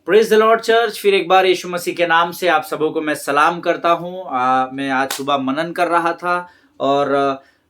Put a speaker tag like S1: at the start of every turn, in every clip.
S1: Praise the Lord church. फिर एक बार यीशु मसीह के नाम से आप सबों को मैं सलाम करता हूँ। मैं आज सुबह मनन कर रहा था और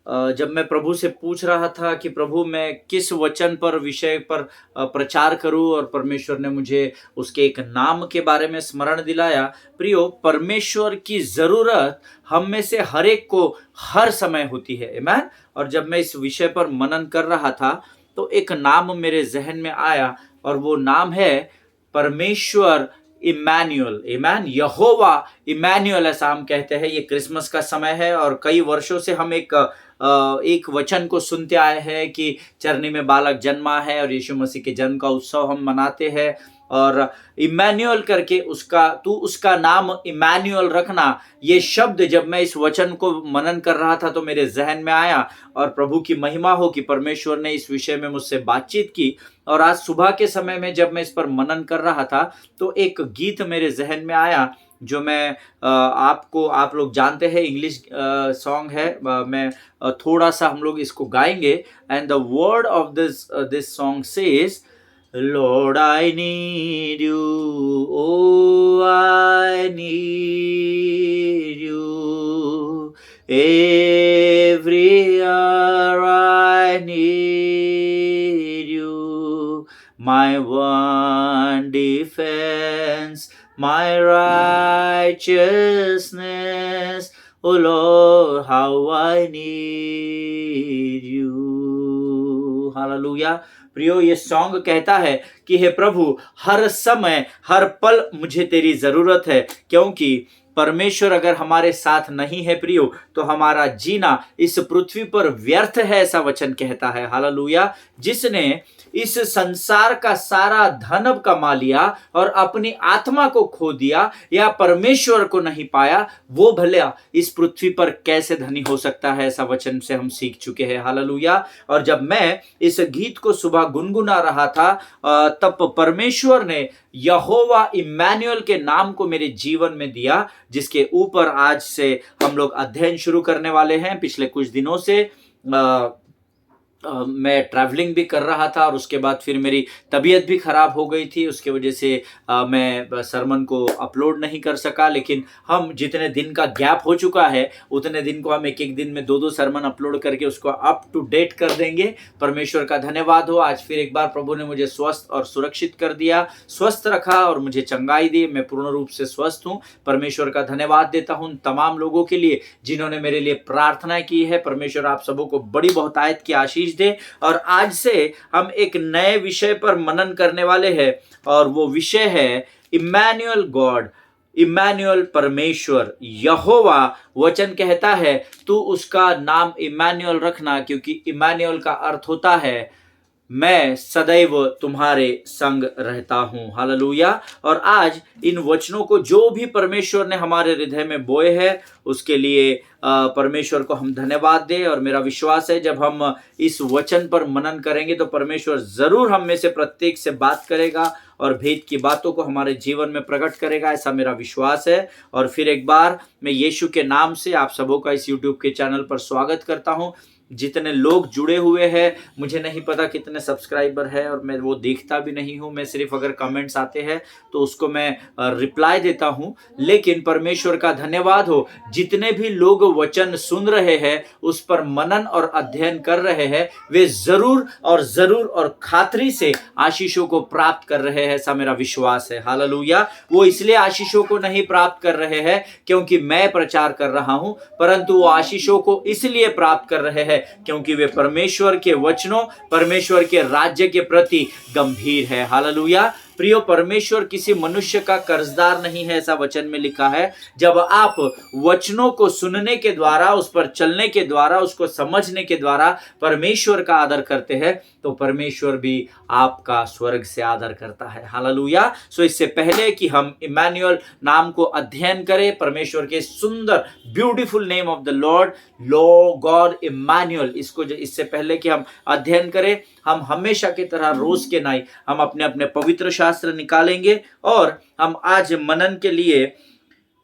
S1: जब मैं प्रभु से पूछ रहा था कि प्रभु मैं किस वचन पर विषय पर प्रचार करूं, और परमेश्वर ने मुझे उसके एक नाम के बारे में स्मरण दिलाया। प्रियो, परमेश्वर की ज़रूरत हम में से हर एक को हर समय होती है। आमीन। और जब मैं इस विषय पर मनन कर रहा था तो एक नाम मेरे जहन में आया और वो नाम है परमेश्वर इमैनुअल। आमीन। यहोवा इमैनुअल ऐसा हम कहते हैं। ये क्रिसमस का समय है और कई वर्षों से हम एक वचन को सुनते आए हैं कि चरनी में बालक जन्मा है और यीशु मसीह के जन्म का उत्सव हम मनाते हैं। और इमैनुअल करके उसका नाम इमैनुअल रखना, ये शब्द जब मैं इस वचन को मनन कर रहा था तो मेरे जहन में आया। और प्रभु की महिमा हो कि परमेश्वर ने इस विषय में मुझसे बातचीत की। और आज सुबह के समय में जब मैं इस पर मनन कर रहा था तो एक गीत मेरे जहन में आया जो मैं आप लोग जानते हैं, इंग्लिश सॉन्ग है। मैं थोड़ा सा हम लोग इसको गाएंगे। And the word of this song says, Lord, I need you, oh, I need you, every hour I need you, my one defense, my righteousness, oh Lord, how I need you. Hallelujah. प्रियो, ये song कहता है कि हे प्रभु, हर समय हर पल मुझे तेरी जरूरत है, क्योंकि परमेश्वर अगर हमारे साथ नहीं है प्रियो तो हमारा जीना इस पृथ्वी पर व्यर्थ है, ऐसा वचन कहता है। हालेलुया। जिसने इस संसार का सारा धन कमा लिया और अपनी आत्मा को खो दिया या परमेश्वर को नहीं पाया, वो भला इस पृथ्वी पर कैसे धनी हो सकता है, ऐसा वचन से हम सीख चुके हैं। हालेलुया। और जब मैं इस गीत को सुबह गुनगुना रहा था तब परमेश्वर ने यहोवा इमैनुअल के नाम को मेरे जीवन में दिया, जिसके ऊपर आज से हम लोग अध्ययन शुरू करने वाले हैं। पिछले कुछ दिनों से मैं ट्रैवलिंग भी कर रहा था और उसके बाद फिर मेरी तबीयत भी ख़राब हो गई थी। उसके वजह से मैं सरमन को अपलोड नहीं कर सका। लेकिन हम जितने दिन का गैप हो चुका है उतने दिन को हम एक एक दिन में दो सरमन अपलोड करके उसको अप टू डेट कर देंगे। परमेश्वर का धन्यवाद हो। आज फिर एक बार प्रभु ने मुझे स्वस्थ और सुरक्षित कर दिया, स्वस्थ रखा और मुझे चंगाई दी। मैं पूर्ण रूप से स्वस्थ हूँ। परमेश्वर का धन्यवाद देता हूँ तमाम लोगों के लिए जिन्होंने मेरे लिए प्रार्थना की है। परमेश्वर आप सबों को बड़ी बहुतायत की आशीष दे। और आज से हम एक नए विषय पर मनन करने वाले हैं और वो विषय है इमैनुअल गॉड। इमैनुअल परमेश्वर, यहोवा। वचन कहता है तू उसका नाम इमैनुअल रखना, क्योंकि इमैनुअल का अर्थ होता है मैं सदैव तुम्हारे संग रहता हूं। हालेलुया। और आज इन वचनों को जो भी परमेश्वर ने हमारे हृदय में बोए हैं उसके लिए परमेश्वर को हम धन्यवाद दें। और मेरा विश्वास है जब हम इस वचन पर मनन करेंगे तो परमेश्वर जरूर हम में से प्रत्येक से बात करेगा और भेद की बातों को हमारे जीवन में प्रकट करेगा, ऐसा मेरा विश्वास है। और फिर एक बार मैं यीशु के नाम से आप सबों का इस यूट्यूब के चैनल पर स्वागत करता हूं। जितने लोग जुड़े हुए हैं, मुझे नहीं पता कितने सब्सक्राइबर है और मैं वो देखता भी नहीं हूँ। मैं सिर्फ अगर कमेंट्स आते हैं तो उसको मैं रिप्लाई देता हूँ। लेकिन परमेश्वर का धन्यवाद हो, जितने भी लोग वचन सुन रहे हैं, उस पर मनन और अध्ययन कर रहे हैं, वे जरूर और खातरी से आशीषों को प्राप्त कर रहे हैं, ऐसा मेरा विश्वास है। हालेलुया। वो इसलिए आशीषों को नहीं प्राप्त कर रहे हैं क्योंकि मैं प्रचार कर रहा हूँ, परंतु वो आशीषों को इसलिए प्राप्त कर रहे हैं क्योंकि वे परमेश्वर के वचनों, परमेश्वर के राज्य के प्रति गंभीर है। हालेलुया। प्रियो, परमेश्वर किसी मनुष्य का कर्जदार नहीं है, ऐसा वचन में लिखा है। जब आप वचनों को सुनने के द्वारा, उस पर चलने के द्वारा, उसको समझने के द्वारा परमेश्वर का आदर करते हैं तो परमेश्वर भी आपका स्वर्ग से आदर करता है। हालेलुया। सो इससे पहले कि हम इमैनुअल नाम को अध्ययन करें, परमेश्वर के सुंदर beautiful name of the Lord, God Emmanuel, इससे पहले कि हम अध्ययन करें, हम हमेशा की तरह रोज के नाई हम अपने अपने पवित्र शास्त्र निकालेंगे और हम आज मनन के लिए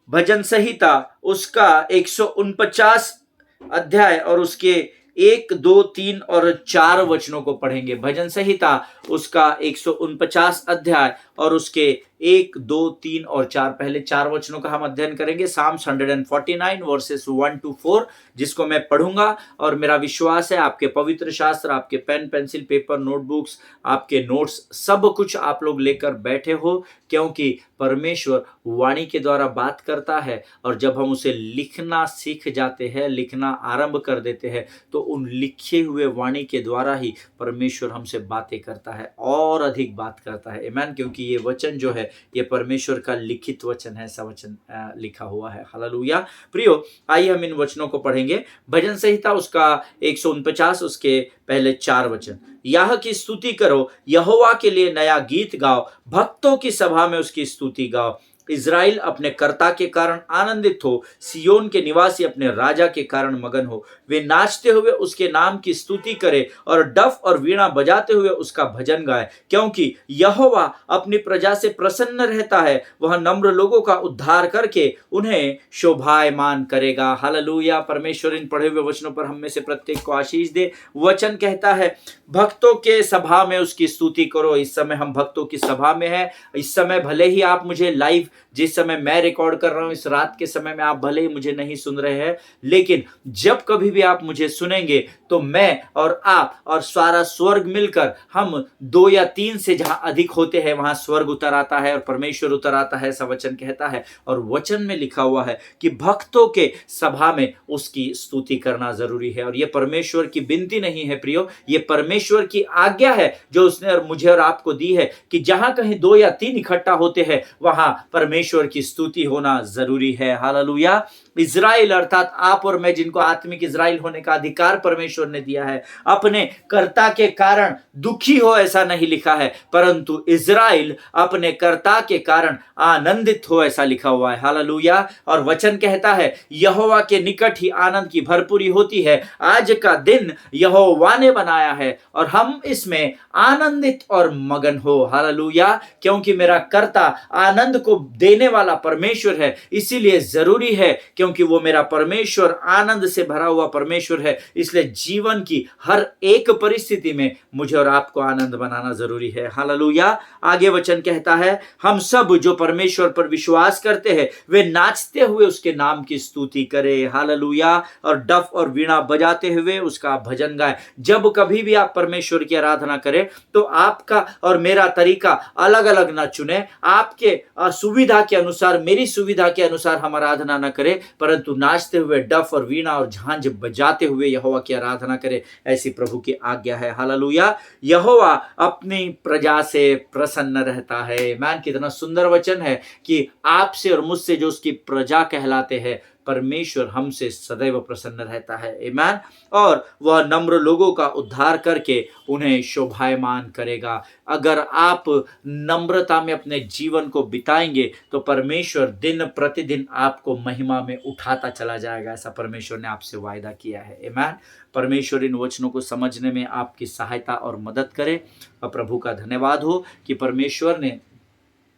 S1: भजन संहिता उसका 149 अध्याय और उसके 1, 2, 3 और 4 वचनों को पढ़ेंगे। भजन संहिता उसका 149 अध्याय और उसके 1, 2, 3 और 4 पहले 4 वचनों का हम अध्ययन करेंगे। Psalms 149 वर्सेस 1 to 4 जिसको मैं पढ़ूंगा और मेरा विश्वास है आपके पवित्र शास्त्र, आपके पेन, पेंसिल, पेपर, नोटबुक्स, आपके नोट्स सब कुछ आप लोग लेकर बैठे हो, क्योंकि परमेश्वर वाणी के द्वारा बात करता है और जब हम उसे लिखना सीख जाते हैं, लिखना आरंभ कर देते हैं, तो उन लिखे हुए वाणी के द्वारा ही परमेश्वर हमसे बातें करता है और अधिक बात करता है। आमीन। क्योंकि ये वचन जो है ये परमेश्वर का लिखित वचन है, ऐसा वचन लिखा हुआ है। हालेलुया। प्रियो, आइए हम इन वचनों को पढ़ेंगे। भजन संहिता उसका 149 उसके पहले 4 वचन। याह की स्तुति करो, यहोवा के लिए नया गीत गाओ, भक्तों की सभा में उसकी स्तुति गाओ। इज़राइल अपने कर्ता के कारण आनंदित हो, सियोन के निवासी अपने राजा के कारण मगन हो। वे नाचते हुए उसके नाम की स्तुति करे और डफ और वीणा बजाते हुए उसका भजन गाए, क्योंकि यहोवा अपनी प्रजा से प्रसन्न रहता है। वह नम्र लोगों का उद्धार करके उन्हें शोभायमान करेगा। हालेलुया। परमेश्वर इन पढ़े हुए वचनों पर हम में से प्रत्येक को आशीष दे। वचन कहता है भक्तों के सभा में उसकी स्तुति करो। इस समय हम भक्तों की सभा में हैं। इस समय भले ही आप मुझे लाइव, जिस समय मैं रिकॉर्ड कर रहा हूं इस रात के समय में, आप भले ही मुझे नहीं सुन रहे हैं, लेकिन जब कभी भी आप मुझे सुनेंगे तो मैं और आप और सारा स्वर्ग मिलकर, हम 2 या 3 से जहां अधिक होते हैं वहां स्वर्ग उतर आता है और परमेश्वर उतर आता है, ऐसा वचन कहता है। और वचन में लिखा हुआ है कि भक्तों के सभा में उसकी स्तुति करना जरूरी है। और यह परमेश्वर की विनती नहीं है प्रियो, ये परमेश्वर की आज्ञा है जो उसने और मुझे और आपको दी है कि जहां कहीं 2 या 3 इकट्ठा होते हैं वहां परमेश्वर की स्तुति होना जरूरी है। हालेलुया। इज़राइल अर्थात आप और मैं, जिनको आत्मिक इज़राइल होने का अधिकार परमेश्वर ने दिया है, अपने कर्ता के कारण दुखी हो ऐसा नहीं लिखा है, परंतु इज़राइल अपने कर्ता के कारण आनंदित हो ऐसा लिखा हुआ है। हालेलुया। और वचन कहता है यहोवा के निकट ही आनंद की भरपूरी होती है। आज का दिन यहोवा ने बनाया है और हम इसमें आनंदित और मगन हो। हालेलुया। क्योंकि मेरा कर्ता आनंद को देने वाला परमेश्वर है, इसीलिए जरूरी है, क्योंकि वो मेरा परमेश्वर आनंद से भरा हुआ परमेश्वर है, इसलिए जीवन की हर एक परिस्थिति में मुझे और आपको आनंद बनाना जरूरी है। हालेलुया। आगे वचन कहता है हम सब जो परमेश्वर पर विश्वास करते हैं वे नाचते हुए उसके नाम की स्तुति करें। हालेलुया। और डफ और वीणा बजाते हुए उसका भजन गाए। जब कभी भी आप परमेश्वर की आराधना करें तो आपका और मेरा तरीका अलग अलग ना चुने, आपके सुविधा के अनुसार, मेरी सुविधा के अनुसार हम आराधना न करें, परंतु नाचते हुए डफ और वीणा और झांझ बजाते हुए यहोवा की आराधना करें, ऐसी प्रभु की आज्ञा है। हालेलुया। यहोवा अपनी प्रजा से प्रसन्न रहता है। मैन, कितना सुंदर वचन है कि आपसे और मुझसे जो उसकी प्रजा कहलाते हैं, परमेश्वर हमसे सदैव प्रसन्न रहता है। आमीन। और वह नम्र लोगों का उद्धार करके उन्हें शोभायमान करेगा। अगर आप नम्रता में अपने जीवन को बिताएंगे तो परमेश्वर दिन प्रतिदिन आपको महिमा में उठाता चला जाएगा, ऐसा परमेश्वर ने आपसे वायदा किया है। आमीन। परमेश्वर इन वचनों को समझने में आपकी सहायता और मदद करे। और प्रभु का धन्यवाद हो कि परमेश्वर ने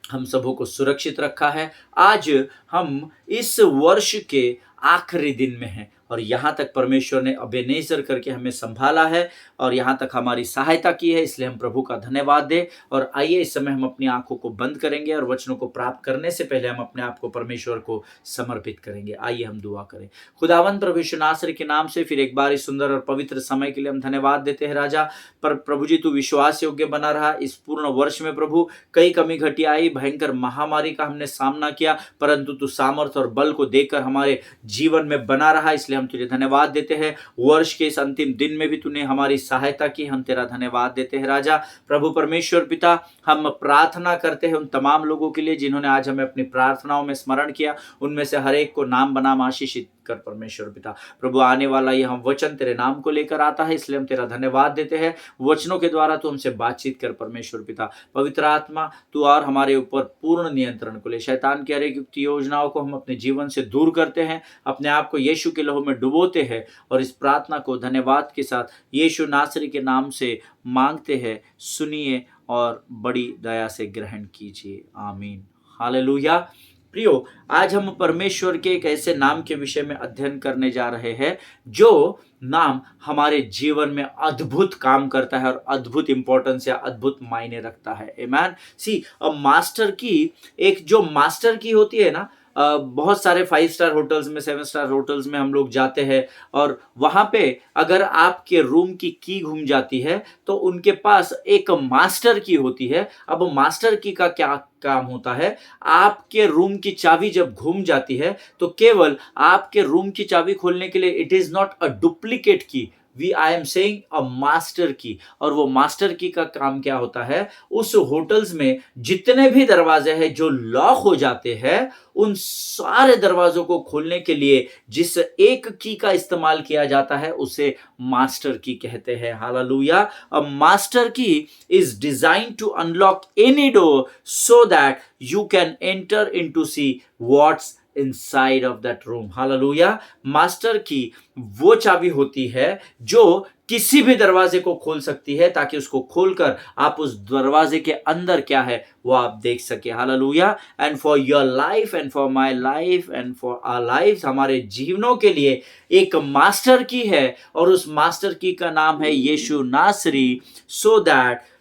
S1: हम सबों को सुरक्षित रखा है। आज हम इस वर्ष के आखिरी दिन में हैं और यहाँ तक परमेश्वर ने अबेनेजर करके हमें संभाला है और यहाँ तक हमारी सहायता की है, इसलिए हम प्रभु का धन्यवाद दें। और आइए इस समय हम अपनी आंखों को बंद करेंगे और वचनों को प्राप्त करने से पहले हम अपने आप को परमेश्वर को समर्पित करेंगे। आइए हम दुआ करें। खुदावंद प्रभु यीशु नासरी के नाम से फिर एक बार इस सुंदर और पवित्र समय के लिए हम धन्यवाद देते हैं राजा। पर प्रभु जी, तू विश्वास योग्य बना रहा इस पूर्ण वर्ष में। प्रभु, कई कमी घटी आई, भयंकर महामारी का हमने सामना किया, परंतु तू सामर्थ और बल को देकर हमारे जीवन में बना रहा, इसलिए हम तुझे धन्यवाद देते हैं। वर्ष के इस अंतिम दिन में भी तूने हमारी सहायता की, हम तेरा धन्यवाद देते हैं राजा। प्रभु परमेश्वर पिता, हम प्रार्थना करते हैं उन तमाम लोगों के लिए जिन्होंने आज हमें अपनी प्रार्थनाओं में स्मरण किया, उनमें से हर एक को नाम बनाम आशीषित कर परमेश्वर पिता। प्रभु, आने वाला ये हम वचन तेरे नाम को लेकर आता है, इसलिए हम तेरा धन्यवाद देते हैं। वचनों के द्वारा तू हमसे बातचीत कर परमेश्वर पिता। पवित्र आत्मा, तू और हमारे ऊपर पूर्ण नियंत्रण को ले। शैतान की हर एक युक्ति योजनाओं को हम अपने जीवन से दूर करते हैं, अपने आप को यीशु के लहू में डुबोते हैं और इस प्रार्थना को धन्यवाद के साथ यीशु नासरी के नाम से मांगते हैं। सुनिए और बड़ी दया से ग्रहण कीजिए। आमीन। हालेलुया। प्रियो, आज हम परमेश्वर के एक ऐसे नाम के विषय में अध्ययन करने जा रहे हैं जो नाम हमारे जीवन में अद्भुत काम करता है और अद्भुत इंपॉर्टेंस या अद्भुत मायने रखता है। आमेन। सी मास्टर की, एक जो मास्टर की होती है ना, बहुत सारे 5 स्टार होटल्स में, 7 स्टार होटल्स में हम लोग जाते हैं और वहां पे अगर आपके रूम की घूम जाती है तो उनके पास एक मास्टर की होती है। अब मास्टर की का क्या काम होता है? आपके रूम की चाबी जब घूम जाती है तो केवल आपके रूम की चाबी खोलने के लिए it is not a duplicate key, we I am saying a master key. और वो मास्टर की का काम क्या होता है? उस होटल्स में जितने भी दरवाजे हैं जो लॉक हो जाते हैं, उन सारे दरवाजों को खोलने के लिए जिस एक की का इस्तेमाल किया जाता है उसे मास्टर की कहते हैं। हालेलुया। अ मास्टर की is designed to unlock any door so that you can enter into see what's inside of that room. Hallelujah. Master की वो चाबी होती है जो किसी भी दरवाजे को खोल सकती है, ताकि उसको खोलकर आप उस दरवाजे के अंदर क्या है वो आप देख सके। Hallelujah. And for your life and for my life and for our life, हमारे जीवनों के लिए एक मास्टर की है और उस मास्टर की का नाम है यीशु नासरी। So that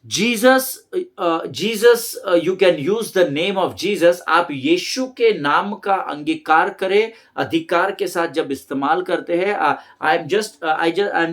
S1: Jesus, you can use the name of Jesus. आप यीशु के नाम का अंगीकार करें, अधिकार के साथ जब इस्तेमाल करते हैं। I am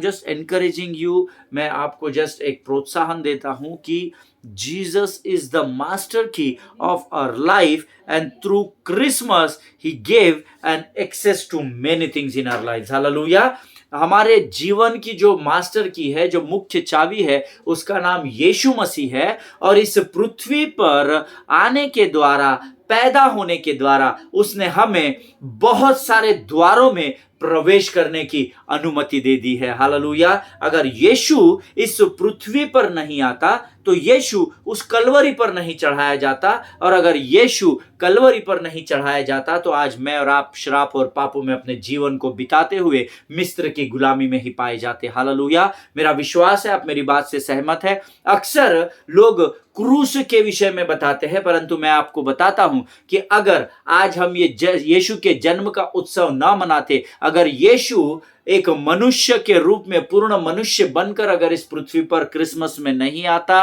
S1: just encouraging you, मैं आपको जस्ट एक प्रोत्साहन देता हूं कि Jesus is the master key of our life and through Christmas he gave an access to many things in our life. Hallelujah. हमारे जीवन की जो मास्टर की है, जो मुख्य चाबी है, उसका नाम यीशु मसीह है और इस पृथ्वी पर आने के द्वारा, पैदा होने के द्वारा उसने हमें बहुत सारे द्वारों में प्रवेश करने की अनुमति दे दी है। हालेलुया। अगर यीशु इस पृथ्वी पर नहीं आता तो यीशु उस कलवरी पर नहीं चढ़ाया जाता, और अगर यीशु कलवरी पर नहीं चढ़ाया जाता तो आज मैं और आप श्राप और पापों में अपने जीवन को बिताते हुए मिस्र की गुलामी में ही पाए जाते। हालेलुया। मेरा विश्वास है आप मेरी बात से सहमत है। अक्सर लोग क्रूस के विषय में बताते हैं, परंतु मैं आपको बताता हूं कि अगर आज हम ये यीशु के जन्म का उत्सव ना मनाते, अगर यीशु एक मनुष्य के रूप में पूर्ण मनुष्य बनकर अगर इस पृथ्वी पर क्रिसमस में नहीं आता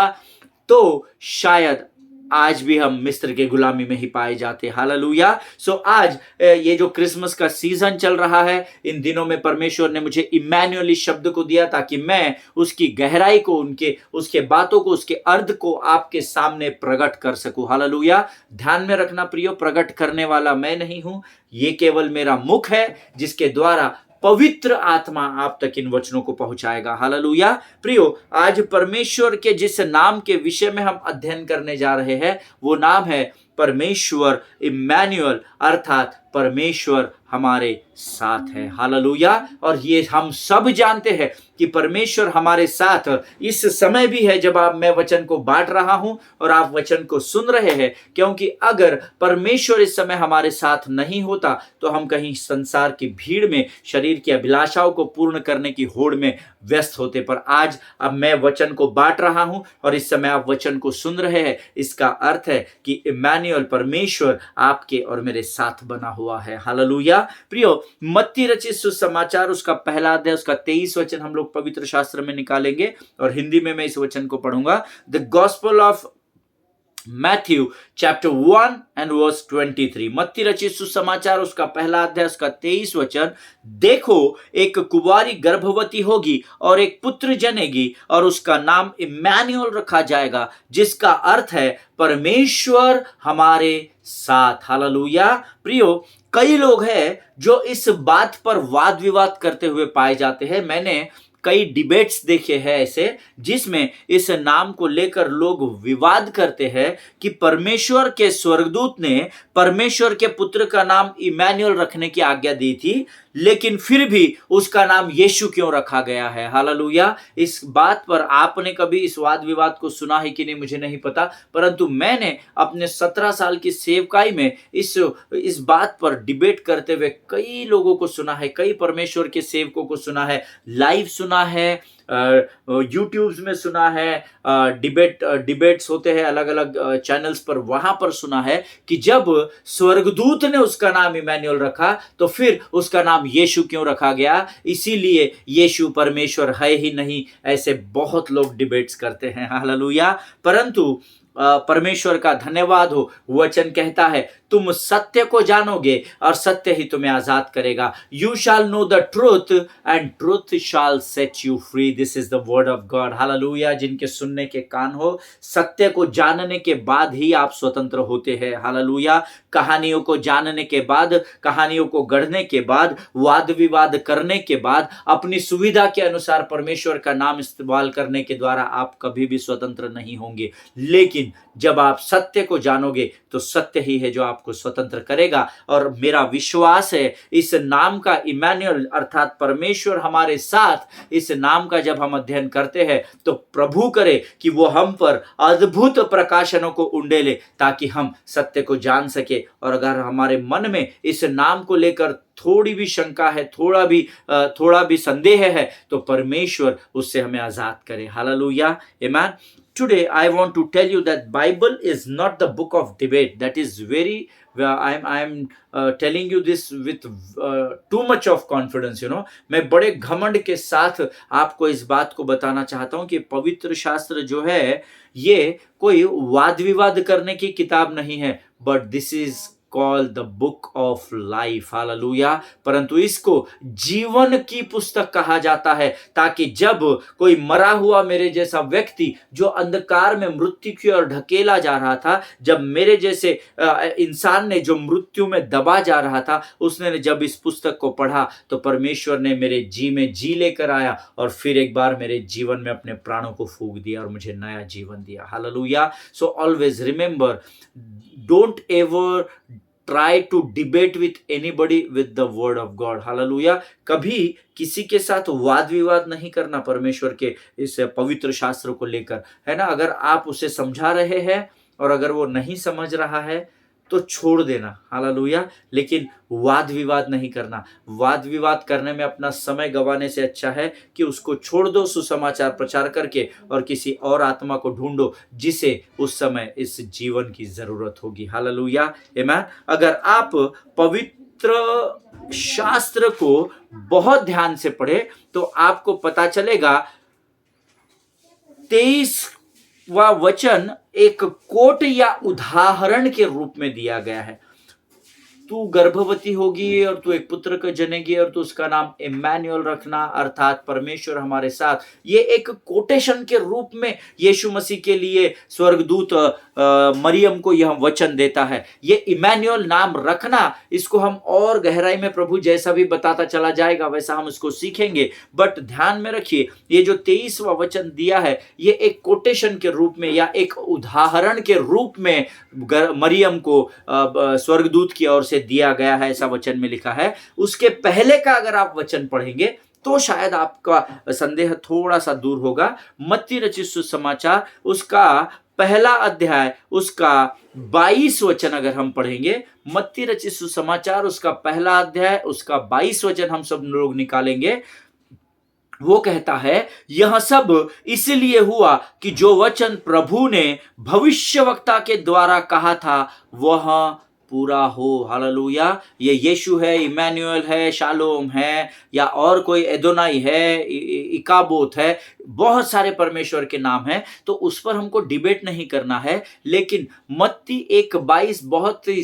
S1: तो शायद आज भी हम मिस्र के गुलामी में ही पाए जाते। हालेलुया। सो आज ये जो क्रिसमस का सीजन चल रहा है, इन दिनों में परमेश्वर ने मुझे इमैनुअल इस शब्द को दिया ताकि मैं उसकी गहराई को, उसके बातों को, उसके अर्थ को आपके सामने प्रकट कर सकूं। हालेलुया। ध्यान में रखना प्रियो, प्रकट करने वाला मैं नहीं हूं, ये केवल मेरा मुख है जिसके द्वारा पवित्र आत्मा आप तक इन वचनों को पहुंचाएगा। हालेलुया। प्रियो, आज परमेश्वर के जिस नाम के विषय में हम अध्ययन करने जा रहे हैं वो नाम है परमेश्वर इम्मानुएल, अर्थात परमेश्वर हमारे साथ है। हालेलुया। और ये हम सब जानते हैं कि परमेश्वर हमारे साथ इस समय भी है जब मैं वचन को बांट रहा हूं और आप वचन को सुन रहे हैं, क्योंकि अगर परमेश्वर इस समय हमारे साथ नहीं होता तो हम कहीं संसार की भीड़ में शरीर की अभिलाषाओं को पूर्ण करने की होड़ में व्यस्त होते। पर आज अब मैं वचन को बांट रहा हूं और इस समय आप वचन को सुन रहे हैं, इसका अर्थ है कि इम्मानुएल परमेश्वर आपके और मेरे साथ बना हुआ है। हालेलुया। प्रियो, मत्ती रचित सुसमाचार उसका पहला अध्याय उसका 23 वचन हम लोग पवित्र शास्त्र में निकालेंगे और हिंदी में मैं इस वचन को पढ़ूंगा। The gospel of Matthew chapter 1 and verse 23। मत्ती रचित सुसमाचार उसका पहला अध्याय उसका 23 वचन। देखो, एक कुंवारी गर्भवती होगी और एक पुत्र जनेगी और उसका नाम इम्मानुएल रखा जाएगा, जिसका अर्थ है परमेश्वर हमारे साथ। हालेलुया। प्रियो, कई लोग हैं जो इस बात पर वाद विवाद करते हुए पाए जाते हैं। मैंने कई डिबेट्स देखे हैं ऐसे, जिसमें इस नाम को लेकर लोग विवाद करते हैं कि परमेश्वर के स्वर्गदूत ने परमेश्वर के पुत्र का नाम इम्मानुएल रखने की आज्ञा दी थी, लेकिन फिर भी उसका नाम यीशु क्यों रखा गया है। हालेलुया। इस बात पर आपने कभी इस वाद विवाद को सुना है कि नहीं मुझे नहीं पता, परंतु मैंने अपने 17 साल की सेवकाई में इस बात पर डिबेट करते हुए कई लोगों को सुना है, कई परमेश्वर के सेवकों को सुना है, लाइव सुना सुना है, यूट्यूब्स में सुना है, डिबेट्स होते हैं अलग अलग चैनल्स पर, वहां पर सुना है कि जब स्वर्गदूत ने उसका नाम इमैनुअल रखा तो फिर उसका नाम यीशु क्यों रखा गया, इसीलिए यीशु परमेश्वर है ही नहीं, ऐसे बहुत लोग डिबेट्स करते हैं। हालेलुया। परंतु परमेश्वर का धन्यवाद हो, वचन कहता है तुम सत्य को जानोगे और सत्य ही तुम्हें आजाद करेगा। You shall know the truth and truth shall set you free. This is the word of God. Hallelujah. जिनके सुनने के कान हो, सत्य को जानने के बाद ही आप स्वतंत्र होते हैं। हालेलुया। कहानियों को जानने के बाद, कहानियों को गढ़ने के बाद, वाद विवाद करने के बाद, अपनी सुविधा के अनुसार परमेश्वर का नाम इस्तेमाल करने के द्वारा आप कभी भी स्वतंत्र नहीं होंगे। लेकिन जब आप सत्य को जानोगे तो सत्य ही है जो आपको स्वतंत्र करेगा। और मेरा विश्वास है इस नाम का, इमैनुअल अर्थात परमेश्वर हमारे साथ, इस नाम का जब हम अध्ययन करते हैं तो प्रभु करे कि वो हम पर अद्भुत प्रकाशनों को उंडेले ताकि हम सत्य को जान सके। और अगर हमारे मन में इस नाम को लेकर थोड़ी भी शंका है, थोड़ा भी संदेह है, तो परमेश्वर उससे हमें आजाद करे। Hallelujah. Amen. Today I want to tell you that Bible is not the book of debate. That is very I'm telling you this with too much of confidence, you know. मैं बड़े घमंड के साथ आपको इस बात को बताना चाहता हूं कि पवित्र शास्त्र जो है ये कोई वाद विवाद करने की किताब नहीं है, but this is called the book of life. Hallelujah. परंतु इसको जीवन की पुस्तक कहा जाता है ताकि जब कोई मरा हुआ मेरे जैसा व्यक्ति जो अंधकार में मृत्यु की ओर ढकेला जा रहा था, जब मेरे जैसे इंसान ने जो मृत्यु में दबा जा रहा था, उसने जब इस पुस्तक को पढ़ा तो परमेश्वर ने मेरे जी में जी लेकर आया और फिर एक बार मेरे जीवन में अपने प्राणों को फूंक दिया और मुझे नया जीवन दिया। Hallelujah. So always remember, don't ever try to debate with anybody with the word of God. Hallelujah. कभी किसी के साथ वाद विवाद नहीं करना परमेश्वर के इस पवित्र शास्त्र को लेकर, है ना। अगर आप उसे समझा रहे हैं और अगर वो नहीं समझ रहा है तो छोड़ देना। हालेलुया। लेकिन वाद विवाद नहीं करना। वाद विवाद करने में अपना समय गंवाने से अच्छा है कि उसको छोड़ दो सुसमाचार प्रचार करके और किसी और आत्मा को ढूंढो जिसे उस समय इस जीवन की जरूरत होगी। हालेलुया। आमेन। अगर आप पवित्र शास्त्र को बहुत ध्यान से पढ़े तो आपको पता चलेगा 23वां वचन एक कोट या उदाहरण के रूप में दिया गया है। तू गर्भवती होगी और तू एक पुत्र को जनेगी और तू उसका नाम इमैनुअल रखना, अर्थात परमेश्वर हमारे साथ। ये एक कोटेशन के रूप में यीशु मसीह के लिए स्वर्गदूत मरियम को यह वचन देता है। ये इमैनुअल नाम रखना, इसको हम और गहराई में प्रभु जैसा भी बताता चला जाएगा वैसा हम इसको सीखेंगे। बट ध्यान में रखिए, ये जो 23वां वचन दिया है ये एक कोटेशन के रूप में या एक उदाहरण के रूप में मरियम को स्वर्गदूत की ओर से दिया गया है, ऐसा वचन में लिखा है। उसके पहले का अगर आप वचन पढ़ेंगे तो शायद आपका संदेह थोड़ा सा दूर होगा। मत्ती रचित सुसमाचार उसका पहला अध्याय उसका 22 वचन अगर हम पढ़ेंगे, मत्ती रचित सुसमाचार उसका पहला अध्याय उसका 22 वचन हम सब लोग निकालेंगे। वो कहता है, यह सब इसलिए हुआ कि जो वचन प्रभु ने भविष्यवक्ता के द्वारा कहा था वह पूरा हो। हालेलुया। ये यीशु है, इमैनुअल है, शालोम है, या और कोई एदोनाई है, इकाबोत है, बहुत सारे परमेश्वर के नाम हैं, तो उस पर हमको डिबेट नहीं करना है। लेकिन मत्ती 1:22 बहुत ही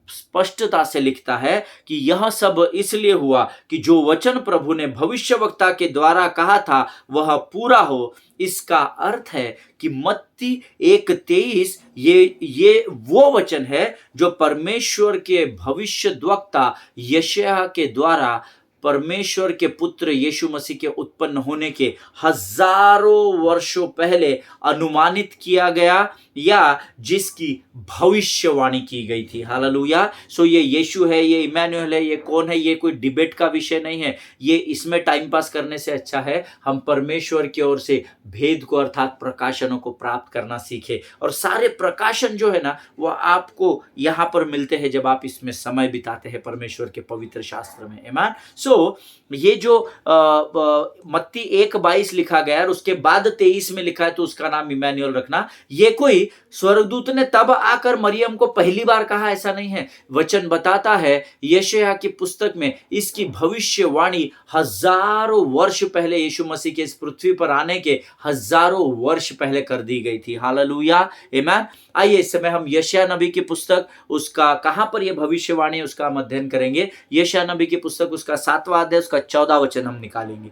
S1: स्पष्टता से लिखता है कि यह सब इसलिए हुआ कि जो वचन प्रभु ने भविष्यवक्ता के द्वारा कहा था वह पूरा हो। इसका अर्थ है कि मत्ती 1:23 ये वो वचन है जो परमेश्वर के भविष्यद्वक्ता यशायाह के द्वारा परमेश्वर के पुत्र यीशु मसीह के उत्पन्न होने के हजारों वर्षों पहले अनुमानित किया गया या जिसकी भविष्यवाणी की गई थी। हालेलुया। सो ये यीशु है, ये इमैनुअल है, ये कौन है, ये कोई डिबेट का विषय नहीं है। ये इसमें टाइम पास करने से अच्छा है हम परमेश्वर की ओर से भेद को अर्थात प्रकाशनों को प्राप्त करना सीखे। और सारे प्रकाशन जो है ना वो आपको यहाँ पर मिलते हैं जब आप इसमें समय बिताते हैं परमेश्वर के पवित्र शास्त्र में। आमीन। सो सो ये जो मत्ती 1:22 लिखा गया और उसके बाद 23 में लिखा है तो उसका नाम इमैनुएल रखना, ये कोई स्वर्गदूत ने तब आकर मरियम को पहली बार कहा, ऐसा नहीं है। वचन बताता है यशायाह की पुस्तक में इसकी भविष्यवाणी हजारों वर्ष पहले, यीशु मसीह के इस पृथ्वी पर आने के हजारों वर्ष पहले कर दी गई थी। हालेलुया, आमीन। आइए इस समय हम यशायाह नबी की पुस्तक, उसका कहां पर यह भविष्यवाणी उसका हम अध्ययन करेंगे। यशायाह नबी की पुस्तक उसका 7वां अध्याय उसका 14 वचन हम निकालेंगे।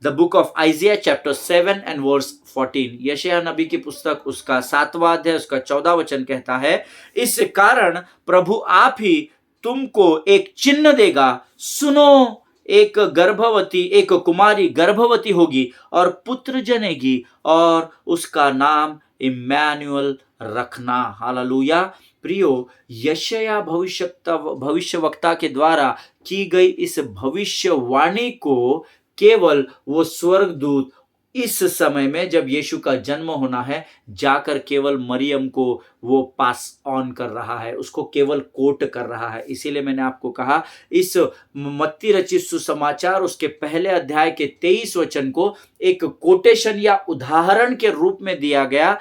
S1: The book of Isaiah chapter 7 and verse 14। यशायाह नबी की पुस्तक उसका 7वां अध्याय उसका 14 वचन कहता है, इस कारण प्रभु आप ही तुमको एक चिन्ह देगा, सुनो, एक कुमारी गर्भवती होगी और पुत्र जनेगी और उसका नाम इम्मानुएल रखना। हालेलुया। प्रियो, यशायाह भविष्यवक्ता के द्वारा की गई इस भविष्यवाणी को केवल वो स्वर्गदूत इस समय में जब यीशु का जन्म होना है जाकर केवल मरियम को वो पास ऑन कर रहा है, उसको केवल कोट कर रहा है। इसीलिए मैंने आपको कहा इस मत्ती रचित सुसमाचार उसके पहले अध्याय के 23 वचन को एक कोटेशन या उदाहरण के रूप में दिया गया,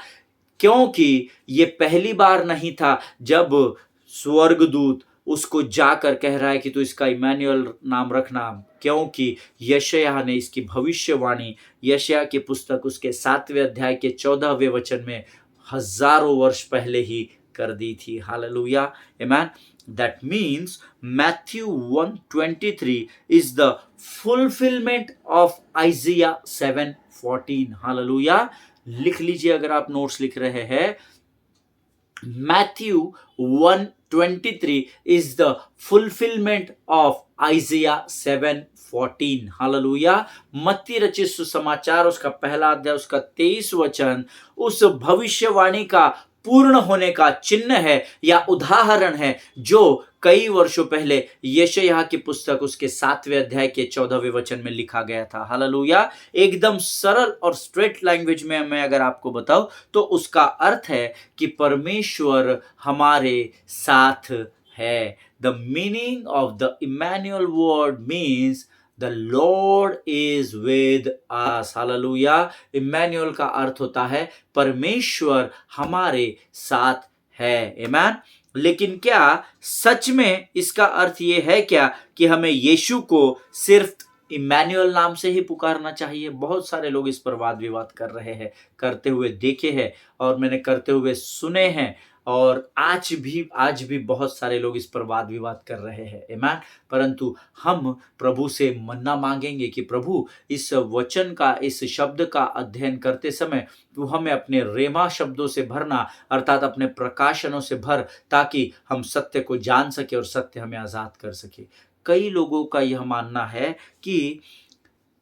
S1: क्योंकि ये पहली बार नहीं था जब स्वर्गदूत उसको जाकर कह रहा है कि तू इसका इमैनुएल नाम रखना, क्योंकि यशायाह ने इसकी भविष्यवाणी यशायाह की पुस्तक उसके 7वें अध्याय के 14वें वचन में हजारों वर्ष पहले ही कर दी थी। हालेलुया, आमीन। That means Matthew 1:23 is the fulfillment of Isaiah 7:14। Hallelujah. लिख लीजिए अगर आप नोट्स लिख रहे हैं, Matthew 1:23 is the fulfillment of Isaiah 7:14। Hallelujah. मत्ती रचित सुसमाचार उसका पहला अध्याय उसका 23 वचन उस भविष्यवाणी का पूर्ण होने का चिन्ह है या उदाहरण है जो कई वर्षों पहले यशायाह की पुस्तक उसके 7वें अध्याय के 14वें वचन में लिखा गया था। हालेलुया। एकदम सरल और स्ट्रेट लैंग्वेज में मैं अगर आपको बताऊं तो उसका अर्थ है कि परमेश्वर हमारे साथ है। The meaning of the Emmanuel word means The Lord is with us। Hallelujah. Emmanuel का अर्थ होता है परमेश्वर हमारे साथ है। आमीन। लेकिन क्या सच में इसका अर्थ ये है क्या कि हमें यीशु को सिर्फ इमैनुएल नाम से ही पुकारना चाहिए? बहुत सारे लोग इस पर वाद विवाद कर रहे हैं, करते हुए देखे हैं और मैंने करते हुए सुने हैं, और आज भी बहुत सारे लोग इस पर वाद विवाद कर रहे हैं। आमीन। परंतु हम प्रभु से मन्ना मांगेंगे कि प्रभु इस वचन का, इस शब्द का अध्ययन करते समय तू हमें अपने रेमा शब्दों से भरना, अर्थात अपने प्रकाशनों से भर, ताकि हम सत्य को जान सके और सत्य हमें आजाद कर सके। कई लोगों का यह मानना है कि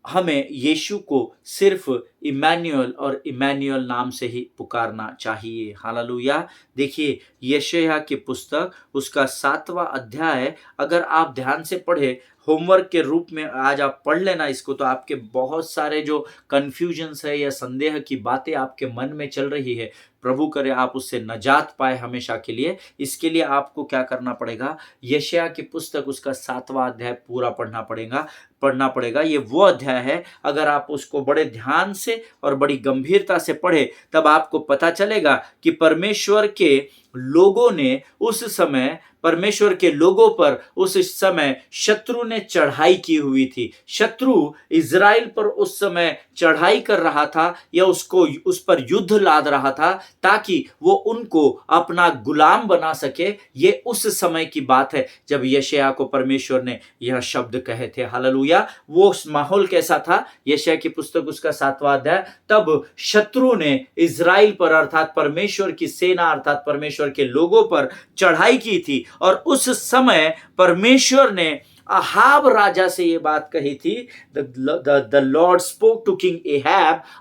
S1: हमें यीशु को सिर्फ इमैनुएल और इमैनुएल नाम से ही पुकारना चाहिए। हालेलुया। देखिए यशायाह की पुस्तक उसका 7वां अध्याय अगर आप ध्यान से पढ़े, होमवर्क के रूप में आज आप पढ़ लेना इसको, तो आपके बहुत सारे जो कन्फ्यूजन्स है या संदेह की बातें आपके मन में चल रही है, प्रभु करे आप उससे नजात पाए हमेशा के लिए। इसके लिए आपको क्या करना पड़ेगा? यशायाह की पुस्तक उसका 7वां अध्याय पूरा पढ़ना पड़ेगा। ये वो अध्याय है, अगर आप उसको बड़े ध्यान से और बड़ी गंभीरता से पढ़े तब आपको पता चलेगा कि परमेश्वर के लोगों ने उस समय, परमेश्वर के लोगों पर उस समय शत्रु ने चढ़ाई की हुई थी। शत्रु इज़राइल पर उस समय चढ़ाई कर रहा था या उस पर युद्ध लाद रहा था ताकि वो उनको अपना गुलाम बना सके। ये उस समय की बात है जब यशायाह को परमेश्वर ने यह शब्द कहे थे। हालेलुया। वो माहौल कैसा था? यशायाह की पुस्तक उसका 7वां अध्याय, तब शत्रु ने इज़राइल पर अर्थात परमेश्वर की सेना अर्थात परमेश्वर के लोगों पर चढ़ाई की थी, और उस समय परमेश्वर ने अहाब राजा से ये बात कही थी। The Lord spoke to king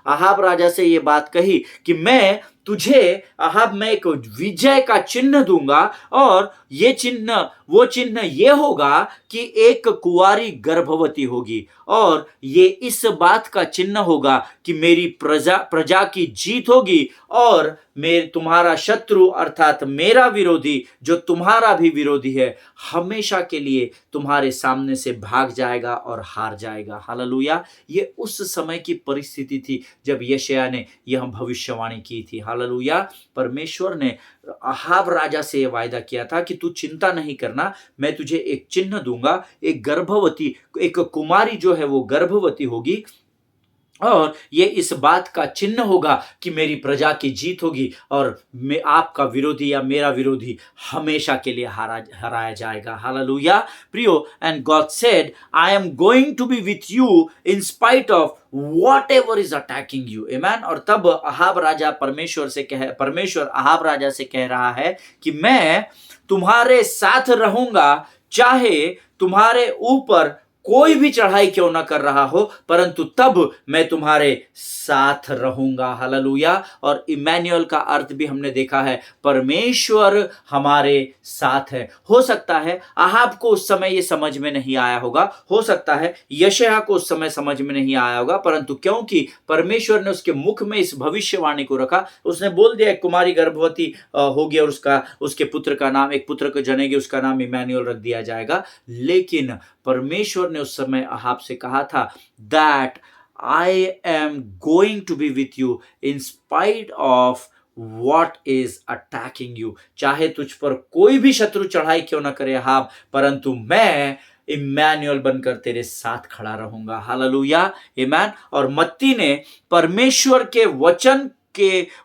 S1: Ahab राजा से ये बात कही कि मैं तुझे अहाब मैं एक विजय का चिन्ह दूंगा, और ये चिन्ह, वो चिन्ह ये होगा कि एक कुंवारी गर्भवती होगी, और ये इस बात का चिन्ह होगा कि मेरी प्रजा की जीत होगी, और मेरे तुम्हारा शत्रु अर्थात मेरा विरोधी, जो तुम्हारा भी विरोधी है, हमेशा के लिए तुम्हारे सामने से भाग जाएगा और हार जाएगा। हालेलुया। ये उस समय की परिस्थिति थी जब यशायाह ने यह भविष्यवाणी की थी। हालेलुया। परमेश्वर ने अहाब राजा से यह वायदा किया था कि तू चिंता नहीं करना, मैं तुझे एक चिन्ह दूंगा, एक गर्भवती, एक कुमारी जो है वो गर्भवती होगी, और ये इस बात का चिन्ह होगा कि मेरी प्रजा की जीत होगी, और मैं आपका विरोधी या मेरा विरोधी हमेशा के लिए हराया जाएगा। हालेलुया। प्रियो, and God said, I am going to be with you in spite of whatever is attacking you, amen। और तब परमेश्वर अहाब राजा से कह रहा है कि मैं तुम्हारे साथ रहूंगा, चाहे तुम्हारे ऊपर कोई भी चढ़ाई क्यों ना कर रहा हो, परंतु तब मैं तुम्हारे साथ रहूंगा। हालेलुया। और इमैनुअल का अर्थ भी हमने देखा है, परमेश्वर हमारे साथ है। हो सकता है अहाब को उस समय ये समझ में नहीं आया होगा, हो सकता है यशायाह को उस समय समझ में नहीं आया होगा, परंतु क्योंकि परमेश्वर ने उसके मुख में इस भविष्यवाणी को रखा, उसने बोल दिया एक कुमारी गर्भवती होगी और उसके पुत्र का नाम, एक पुत्र को जनेगी, उसका नाम इमैनुअल रख दिया जाएगा। लेकिन परमेश्वर ने उस समय अहाब से कहा था that I am going to be with you in spite of what is attacking you, चाहे तुझ पर कोई भी शत्रु चढ़ाई क्यों ना करे अहाब, परंतु मैं इम्मानुएल बनकर तेरे साथ खड़ा रहूंगा। हालेलुया, आमीन। और मत्ती ने परमेश्वर के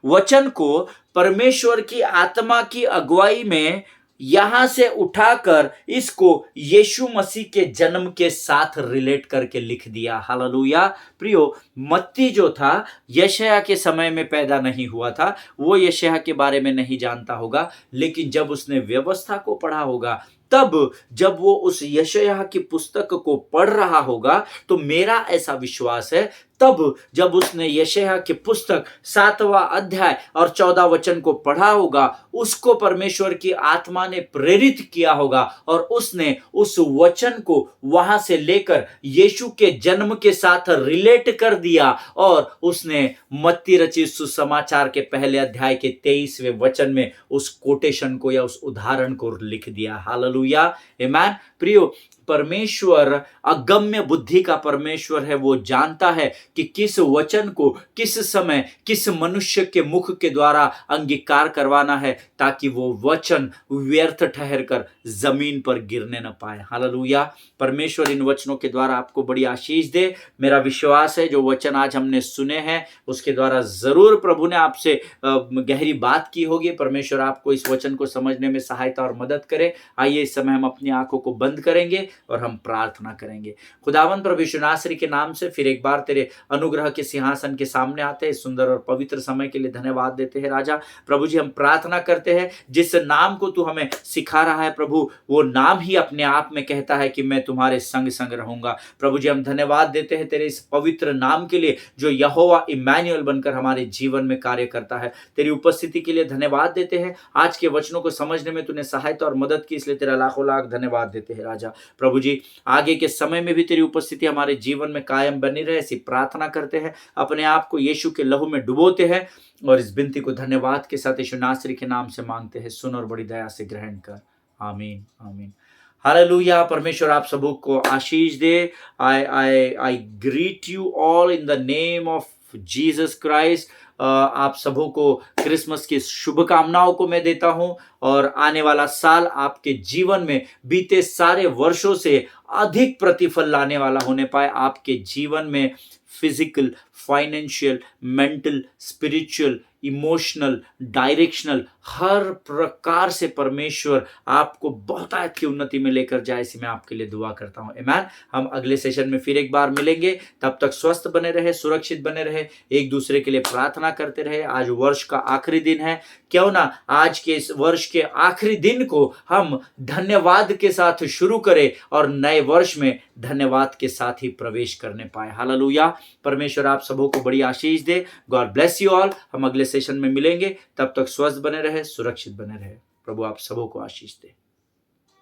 S1: वचन को परमेश्वर की आत्मा की अगुवाई में यहां से उठाकर इसको यीशु मसीह के जन्म के साथ रिलेट करके लिख दिया। हालेलुया। प्रियो, मत्ती जो था यशायाह के समय में पैदा नहीं हुआ था, वो यशायाह के बारे में नहीं जानता होगा, लेकिन जब उसने व्यवस्था को पढ़ा होगा, तब जब वो उस यशायाह की पुस्तक को पढ़ रहा होगा, तो मेरा ऐसा विश्वास है तब जब उसने यशायाह की पुस्तक 7वां अध्याय और 14 वचन को पढ़ा होगा, उसको परमेश्वर की आत्मा ने प्रेरित किया होगा और उसने उस वचन को वहां से लेकर यीशु के जन्म के साथ रिलेट कर दिया, और उसने मत्ती रचित सुसमाचार के पहले अध्याय के 23वें वचन में उस कोटेशन को या उस उदाहरण को लिख दिया। हालेलुया, आमीन। प्रियो, परमेश्वर अगम्य बुद्धि का परमेश्वर है। वो जानता है कि किस वचन को किस समय किस मनुष्य के मुख के द्वारा अंगीकार करवाना है, ताकि वो वचन व्यर्थ ठहर कर जमीन पर गिरने न पाए। हालेलुया। परमेश्वर इन वचनों के द्वारा आपको बड़ी आशीष दे। मेरा विश्वास है जो वचन आज हमने सुने हैं उसके द्वारा जरूर प्रभु ने आपसे गहरी बात की होगी। परमेश्वर आपको इस वचन को समझने में सहायता और मदद करे। आइए इस समय हम अपनी आंखों को बंद करेंगे और हम प्रार्थना करेंगे। खुदावंद प्रभु यीशु नासरी के नाम से फिर एक बार तेरे अनुग्रह के सिंहासन के सामने आते हैं। सुंदर और पवित्र समय के लिए धन्यवाद देते हैं राजा। प्रभु जी, हम प्रार्थना करते हैं जिस नाम को तू हमें सिखा रहा है प्रभु, वो नाम ही अपने आप में कहता है कि मैं तुम्हारे संग संग रहूंगा। प्रभु जी, हम धन्यवाद देते हैं तेरे इस पवित्र नाम के लिए जो यहोवा इम्मानुएल बनकर हमारे जीवन में कार्य करता है। तेरी उपस्थिति के लिए धन्यवाद देते हैं। आज के वचनों को समझने में तूने सहायता और मदद की, इसलिए तेरा लाखों लाख धन्यवाद देते हैं राजा। प्रभु जी, आगे के समय में भी तेरी उपस्थिति हमारे जीवन में कायम बनी रहे, ऐसी प्रार्थना करते हैं। अपने आप को यीशु के लहू में डुबोते हैं और इस विनती को धन्यवाद के साथ यीशु नासरी के नाम से मांगते हैं। सुन और बड़ी दया से ग्रहण कर। आमीन, आमीन। हालेलुया। परमेश्वर आप सबों को आशीष दे। I greet you all in the name of Jesus Christ. आप सबों को क्रिसमस की शुभकामनाओं को मैं देता हूं, और आने वाला साल आपके जीवन में बीते सारे वर्षों से अधिक प्रतिफल लाने वाला होने पाए। आपके जीवन में physical, financial, mental, spiritual, emotional, directional, हर प्रकार से परमेश्वर आपको बहुत की उन्नति में लेकर जाए, इसी मैं आपके लिए दुआ करता हूं। आमीन। हम अगले सेशन में फिर एक बार मिलेंगे। तब तक स्वस्थ बने रहे, सुरक्षित बने रहे, एक दूसरे के लिए प्रार्थना करते रहे। आज वर्ष का आखिरी दिन है, क्यों ना आज के इस वर्ष के आखिरी दिन को हम धन्यवाद के साथ शुरू करें और नए वर्ष में धन्यवाद के साथ ही प्रवेश करने पाए। हालेलुया। परमेश्वर आप सबों को बड़ी आशीष दे। God bless you all. हम अगले सेशन में मिलेंगे। तब तक स्वस्थ बने रहे, सुरक्षित बने रहे। प्रभु आप सबों को आशीष दे।